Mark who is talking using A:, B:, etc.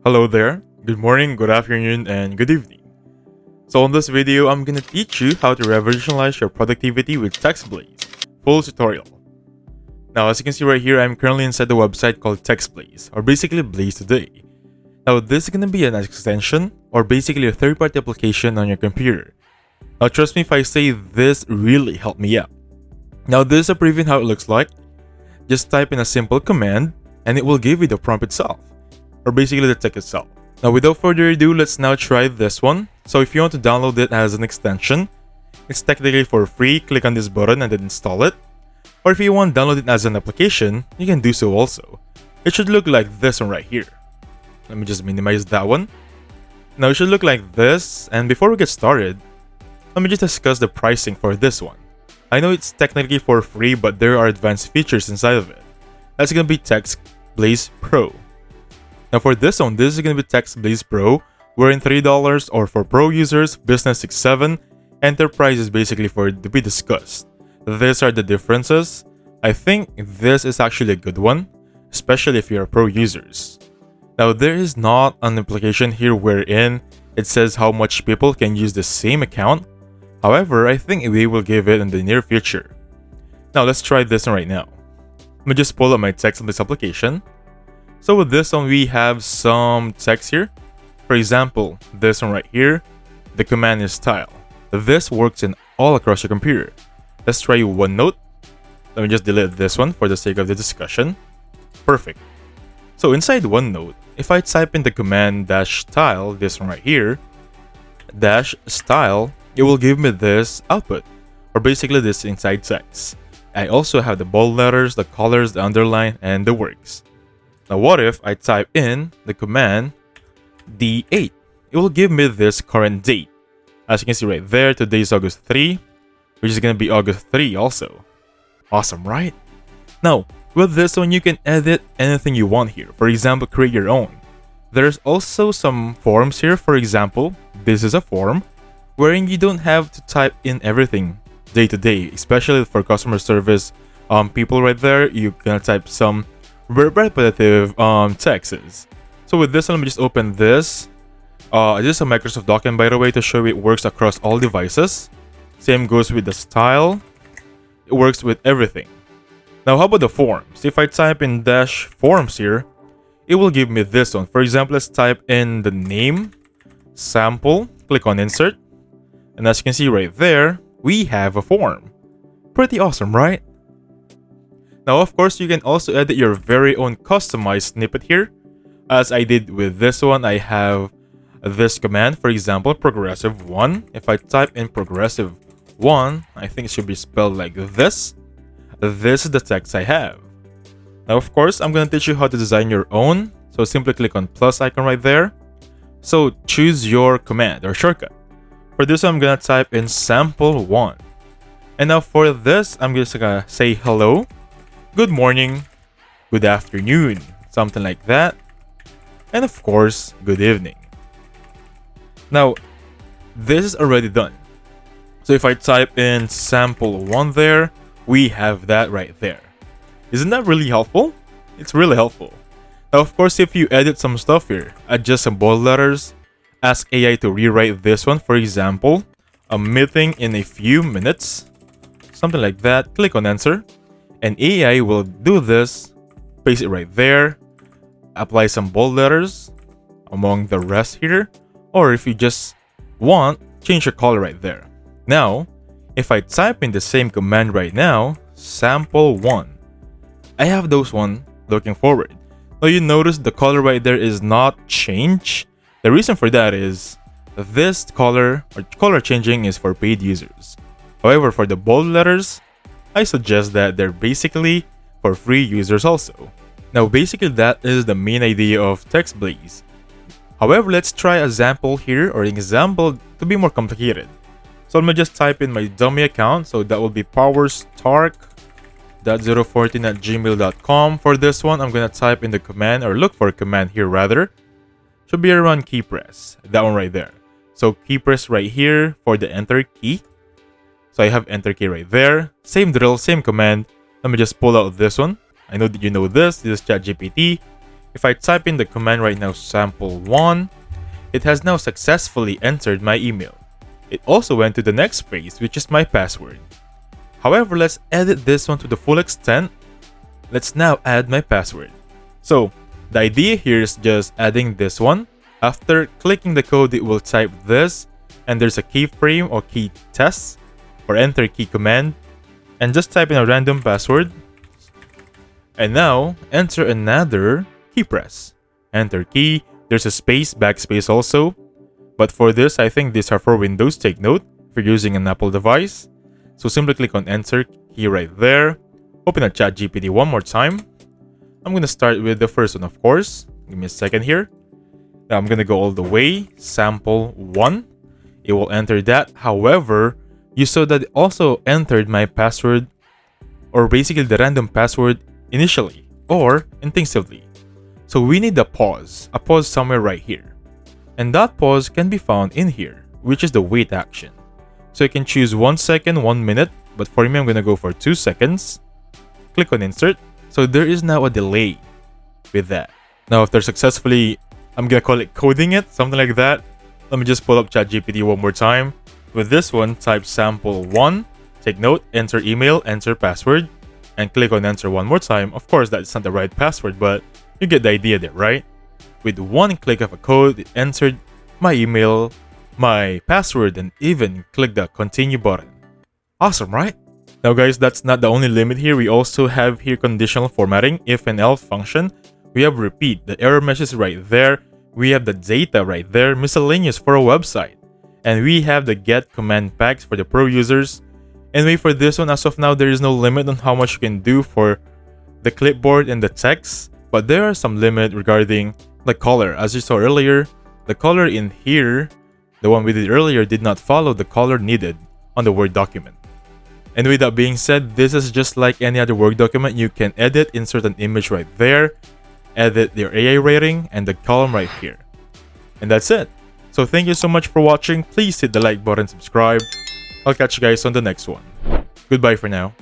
A: Hello there, good morning, good afternoon, and good evening. So in this video, I'm gonna teach you how to revolutionize your productivity with TextBlaze. Full tutorial. Now as you can see right here, I'm currently inside the website called TextBlaze, or basically Blaze Today. Now this is gonna be an extension, or basically a third-party application on your computer. Now trust me if I say this really helped me out. Now this is a preview how it looks like. Just type in a simple command, and it will give you the prompt itself, or basically the text itself. Now without further ado, let's now try this one. So if you want to download it as an extension, it's technically for free. Click on this button and then install it. Or if you want to download it as an application, you can do so also. It should look like this one right here. Let me just minimize that one. Now it should look like this, and before we get started, let me just discuss the pricing for this one. I know it's technically for free, but there are advanced features inside of it. That's gonna be TextBlaze Pro. Now for this one, this is going to be TextBlaze Pro, wherein $3, or for Pro users, Business 6-7, Enterprise is basically for to be discussed. These are the differences. I think this is actually a good one, especially if you're Pro users. Now there is not an application here wherein it says how much people can use the same account. However, I think we will give it in the near future. Now let's try this one right now. Let me just pull up my TextBlaze application. So with this one, we have some text here. For example, this one right here, the command is style. This works in all across your computer. Let's try OneNote. Let me just delete this one for the sake of the discussion. Perfect. So inside OneNote, if I type in the command -style, this one right here, -style, it will give me this output, or basically this inside text. I also have the bold letters, the colors, the underline, and the works. Now what if I type in the command D8? It will give me this current date. As you can see right there, today is August 3, which is going to be August 3 also. Awesome, right? Now, with this one, you can edit anything you want here. For example, create your own. There's also some forms here. For example, this is a form wherein you don't have to type in everything day to day, especially for customer service people right there. You can type some repetitive texts. So with this one, let me just open this. This is a Microsoft document, by the way, to show it works across all devices. Same goes with the style. It works with everything. Now how about the forms? If I type in -forms here, it will give me this one. For example, let's type in the name, sample, click on insert, and as you can see right there, we have a form. Pretty awesome, right? Now, of course, you can also edit your very own customized snippet here. As I did with this one, I have this command, for example, progressive1. If I type in progressive1, I think it should be spelled like this. This is the text I have. Now, of course, I'm going to teach you how to design your own. So simply click on plus icon right there. So choose your command or shortcut. For this, I'm going to type in sample1. And now for this, I'm just going to say hello. Good morning, good afternoon, something like that, and of course, good evening. Now, this is already done. So if I type in sample1 there, we have that right there. Isn't that really helpful? It's really helpful. Now, of course, if you edit some stuff here, adjust some bold letters, ask AI to rewrite this one, for example, a meeting in a few minutes, something like that, click on answer. And AI will do this, paste it right there, apply some bold letters among the rest here, or if you just want, change your color right there. Now, if I type in the same command right now, sample1, I have those one looking forward. Now you notice the color right there is not changed. The reason for that is this color or color changing is for paid users. However, for the bold letters, I suggest that they're basically for free users also. Now basically that is the main idea of TextBlaze. However, let's try a sample here, or an example to be more complicated. So I'm gonna just type in my dummy account, so that will be powerstark.014@gmail.com. For this one, I'm gonna type in the command, or look for a command here rather. Should be around key press, that one right there. So key press right here for the enter key. So I have enter key right there. Same drill, same command. Let me just pull out this one. I know that you know this. This is ChatGPT. If I type in the command right now, sample1, it has now successfully entered my email. It also went to the next page, which is my password. However, let's edit this one to the full extent. Let's now add my password. So, the idea here is just adding this one. After clicking the code, it will type this, and there's a keyframe or key test or enter key command, and just type in a random password. And now, enter another key press. Enter key, there's a space, backspace also. But for this, I think these are for Windows, take note, if you're using an Apple device. So simply click on enter key right there. Open a ChatGPT one more time. I'm going to start with the first one, of course. Give me a second here. Now I'm going to go all the way, sample1. It will enter that. However, you saw that it also entered my password, or basically the random password initially or instinctively. So we need a pause somewhere right here. And that pause can be found in here, which is the wait action. So you can choose 1 second, 1 minute, but for me I'm going to go for 2 seconds. Click on insert. So there is now a delay with that. Now after successfully, I'm going to call it coding it, something like that. Let me just pull up ChatGPT one more time. With this one, type sample1, take note, enter email, enter password, and click on enter one more time. Of course, that's not the right password, but you get the idea there, right? With one click of a code, it entered my email, my password, and even click the continue button. Awesome, right? Now guys, that's not the only limit here. We also have here conditional formatting, if and else function. We have repeat, the error message right there. We have the data right there, miscellaneous for a website. And we have the get command packs for the pro users. Anyway, for this one, as of now, there is no limit on how much you can do for the clipboard and the text. But there are some limit regarding the color. As you saw earlier, the color in here, the one we did earlier, did not follow the color needed on the Word document. And with that being said, this is just like any other Word document. You can edit, insert an image right there, edit your AI rating, and the column right here. And that's it. So thank you so much for watching. Please hit the like button, subscribe. I'll catch you guys on the next one. Goodbye for now.